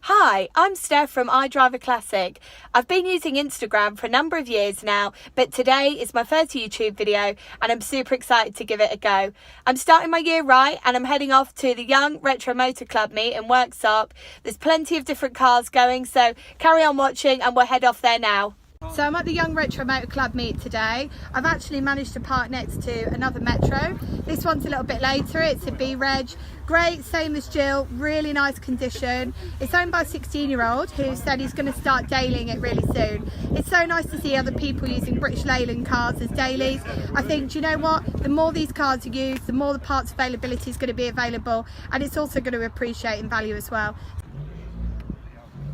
Hi, I'm Steph from IDRIVEACLASSIC. I've been using Instagram for a number of years now, but today is my first YouTube video and I'm super excited to give it a go. I'm starting my year right and I'm heading off to the Young Retro Motor Club meet in Worksop. There's plenty of different cars going, so carry on watching and we'll head off there now. So I'm at the Young Retro Motor Club meet today. I've actually managed to park next to another Metro. This one's a little bit later, it's a B-Reg. Great, same as Jill, really nice condition. It's owned by a 16-year-old who said he's going to start dailying it really soon. It's so nice to see other people using British Leyland cars as dailies. I think, do you know what? The more these cars are used, the more the parts availability is going to be available, and it's also going to appreciate in value as well.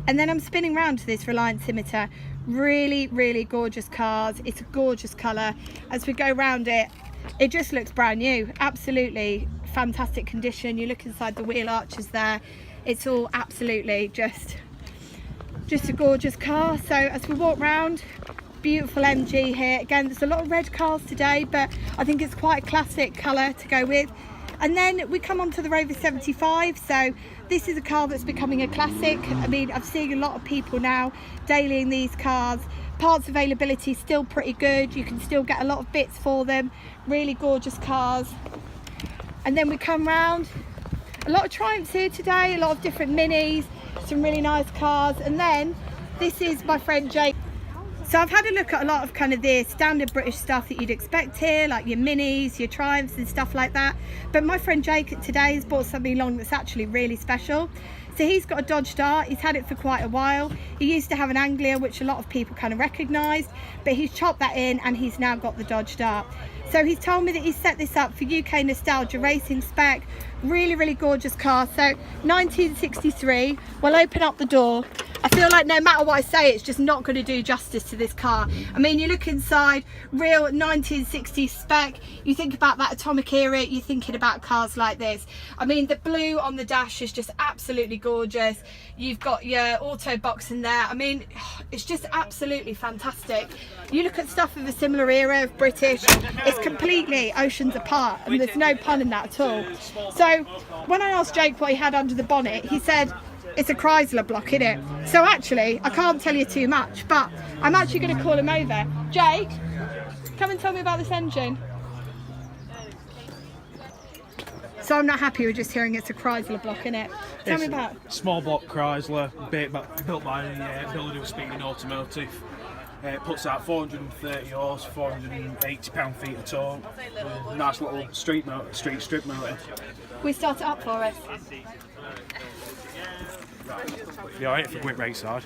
And then I'm spinning round to this Reliance Scimitar. Really gorgeous cars. It's a gorgeous colour. As we go round it, it just looks brand new. Absolutely fantastic condition. You look inside the wheel arches there, it's all absolutely just a gorgeous car. So as we walk round, beautiful MG here. Again, there's a lot of red cars today, but I think it's quite a classic colour to go with. And then we come on to the Rover 75. So this is a car that's becoming a classic. I mean, I've seen a lot of people now dailying these cars. Parts availability is still pretty good. You can still get a lot of bits for them. Really gorgeous cars. And then we come round, a lot of Triumphs here today, a lot of different minis, some really nice cars. And then this is my friend Jake. So I've had a look at a lot of kind of the standard British stuff that you'd expect here, like your minis, your Triumphs and stuff like that. But my friend Jake today has bought something along that's actually really special. So he's got a Dodge Dart. He's had it for quite a while. He used to have an Anglia, which a lot of people kind of recognised, but he's chopped that in and he's now got the Dodge Dart. So he's told me that he's set this up for UK nostalgia racing spec. Really gorgeous car. So 1963. We'll open up the door. I feel like no matter what I say, it's just not going to do justice to this car. I mean, you look inside, real 1960s spec. You think about that atomic era, you're thinking about cars like this. I mean, the blue on the dash is just absolutely gorgeous. You've got your auto box in there. I mean, it's just absolutely fantastic. You look at stuff of a similar era of British, it's completely oceans apart, and there's no pun in that at all. So when I asked Jake what he had under the bonnet, he said, it's a Chrysler block, isn't it? So actually, I can't tell you too much, but I'm actually going to call him over. Jake, come and tell me about this engine. So I'm not happy with just hearing it's a Chrysler block, innit? Tell me about it. Small block Chrysler, built by a builder who was speaking automotive. It puts out 430 horse, 480 pound-feet of torque. Nice little street strip motor. We start it up for us. Yeah, alright for quick race side.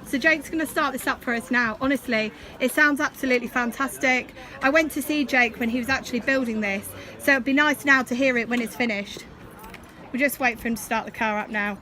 So Jake's going to start this up for us now. Honestly, it sounds absolutely fantastic. I went to see Jake when he was actually building this, so it'd be nice now to hear it when it's finished. We'll just wait for him to start the car up now.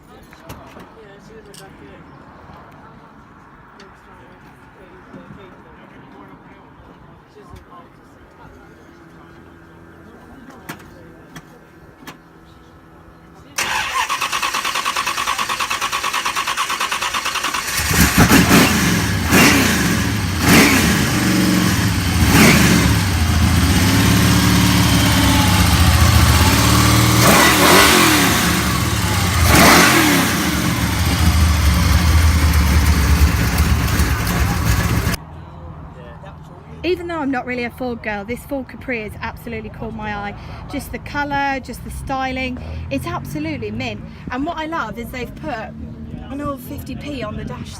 Even though I'm not really a Ford girl, this Ford Capri has absolutely caught my eye. Just the colour, just the styling, it's absolutely mint. And what I love is they've put an old 50p on the dash,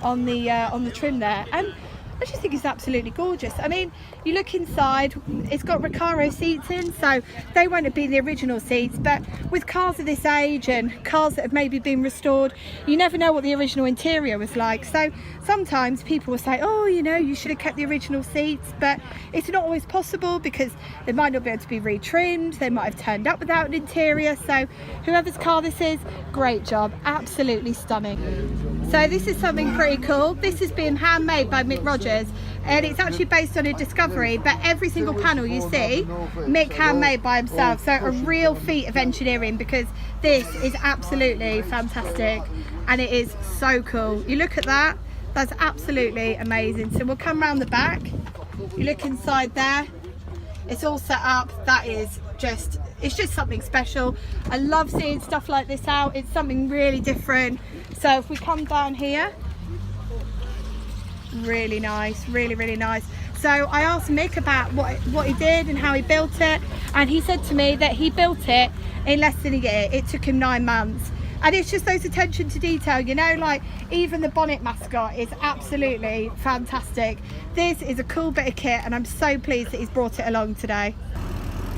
on the trim there, and I just think it's absolutely gorgeous. I mean, you look inside, it's got Recaro seats in, so they won't have been the original seats, but with cars of this age and cars that have maybe been restored, you never know what the original interior was like. So sometimes people will say, oh, you know, you should have kept the original seats, but it's not always possible because they might not be able to be retrimmed, they might have turned up without an interior. So whoever's car this is, great job, absolutely stunning. So this is something pretty cool. This has been handmade by Mick Rogers, and it's actually based on a Discovery, but every single panel you see, Mick handmade by himself. So a real feat of engineering, because this is absolutely fantastic and it is so cool. You look at that, that's absolutely amazing. So we'll come round the back, you look inside there, it's all set up. That is just something special. I love seeing stuff like this out. It's something really different. So if we come down here, really nice, really nice. So I asked Mick about what he did and how he built it, and he said to me that he built it in less than a year. It took him 9 months. And it's just those attention to detail, you know, like even the bonnet mascot is absolutely fantastic. This is a cool bit of kit, and I'm so pleased that he's brought it along today.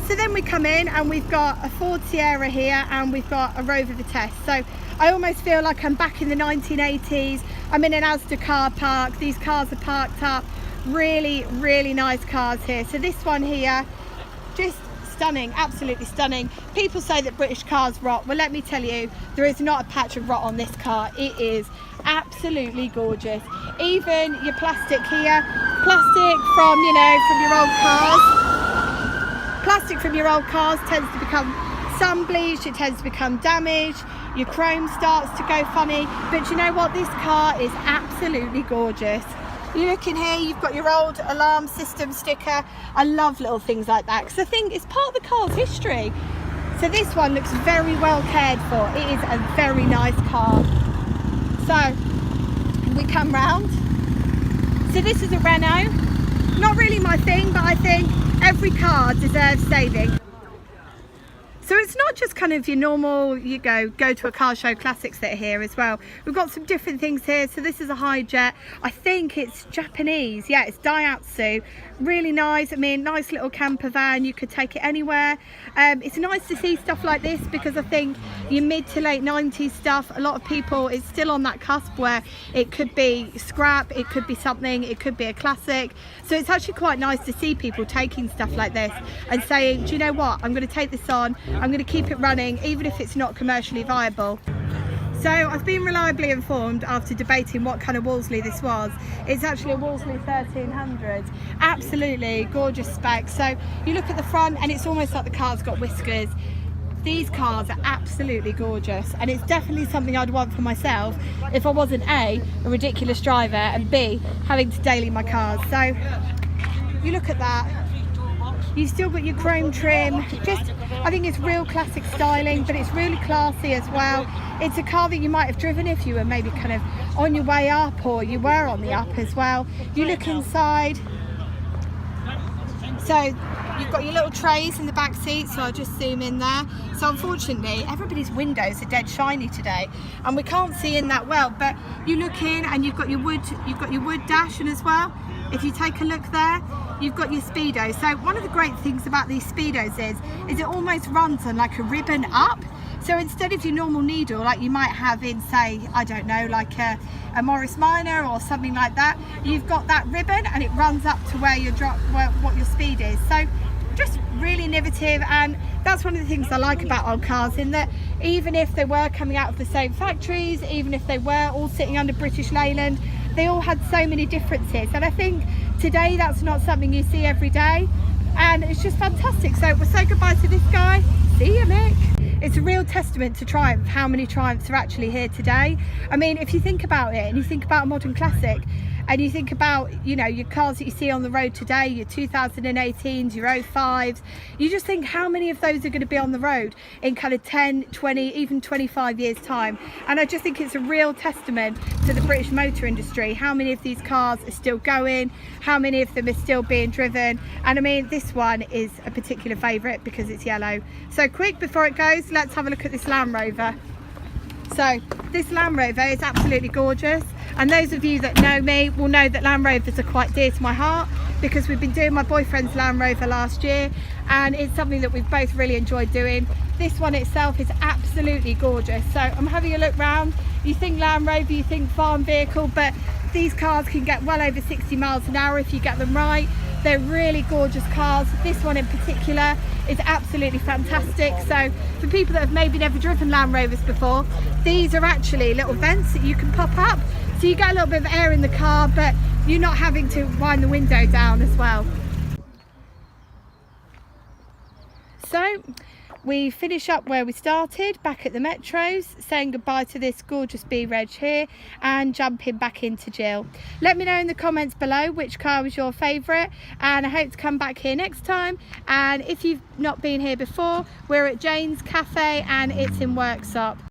So then we come in and we've got a Ford Sierra here, and we've got a Rover Vitesse. So I almost feel like I'm back in the 1980s. I'm in an Asda car park. These cars are parked up. Really nice cars here. So this one here, just stunning, absolutely stunning. People say that British cars rot. Well, let me tell you, there is not a patch of rot on this car. It is absolutely gorgeous. Even your plastic here, plastic from, you know, from your old cars. Plastic from your old cars tends to become sun bleached, it tends to become damaged, your chrome starts to go funny, but you know what, this car is absolutely gorgeous. You look in here, you've got your old alarm system sticker. I love little things like that because I think it's part of the car's history. So this one looks very well cared for. It is a very nice car. So we come round. So this is a Renault. Not really my thing, but I think every car deserves saving. So it's not just kind of your normal, you go to a car show classics that are here as well. We've got some different things here. So this is a Hijet. I think it's Japanese. Yeah, it's Daihatsu. Really nice. I mean, nice little camper van. You could take it anywhere. It's nice to see stuff like this because I think your mid to late 90s stuff, a lot of people, it's still on that cusp where it could be scrap, it could be something, it could be a classic. So it's actually quite nice to see people taking stuff like this and saying, do you know what, I'm going to take this on, I'm going to keep it running even if it's not commercially viable. So I've been reliably informed after debating what kind of Wolseley this was. It's actually a Wolseley 1300. Absolutely gorgeous spec. So you look at the front and it's almost like the car's got whiskers. These cars are absolutely gorgeous, and it's definitely something I'd want for myself if I wasn't A, ridiculous driver, and B, having to daily my cars. So you look at that. You've still got your chrome trim. Just, I think it's real classic styling, but it's really classy as well. It's a car that you might have driven if you were maybe kind of on your way up, or you were on the up as well. You look inside. So you've got your little trays in the back seat, so I'll just zoom in there. So unfortunately, everybody's windows are dead shiny today, and we can't see in that well. But you look in, and you've got your wood dashing as well. If you take a look there, you've got your speedo. So one of the great things about these speedos is it almost runs on like a ribbon up. So instead of your normal needle, like you might have in, say, I don't know, like a Morris Minor or something like that, you've got that ribbon and it runs up to where what your speed is. So just really innovative, and that's one of the things I like about old cars, in that even if they were coming out of the same factories, even if they were all sitting under British Leyland, they all had so many differences. And I think today that's not something you see every day, and it's just fantastic. So we'll say goodbye to this guy. See you, Mick. It's a real testament to Triumph, how many Triumphs are actually here today. I mean, if you think about it, and you think about a modern classic, and you think about, you know, your cars that you see on the road today, your 2018s, your 05s, you just think how many of those are going to be on the road in kind of 10, 20, even 25 years time. And I just think it's a real testament to the British motor industry, how many of these cars are still going, how many of them are still being driven. And I mean, this one is a particular favourite because it's yellow. So quick, before it goes, let's have a look at this Land Rover. So this Land Rover is absolutely gorgeous, and those of you that know me will know that Land Rovers are quite dear to my heart because we've been doing my boyfriend's Land Rover last year, and it's something that we've both really enjoyed doing. This one itself is absolutely gorgeous. So I'm having a look round. You think Land Rover, you think farm vehicle, but these cars can get well over 60 miles an hour if you get them right. They're really gorgeous cars. This one in particular is absolutely fantastic. So for people that have maybe never driven Land Rovers before, these are actually little vents that you can pop up, so you get a little bit of air in the car, but you're not having to wind the window down as well. So we finish up where we started, back at the Metros, saying goodbye to this gorgeous B-Reg here and jumping back into Jill. Let me know in the comments below which car was your favourite, and I hope to come back here next time. And if you've not been here before, we're at Jaynes Cafe and it's in Worksop.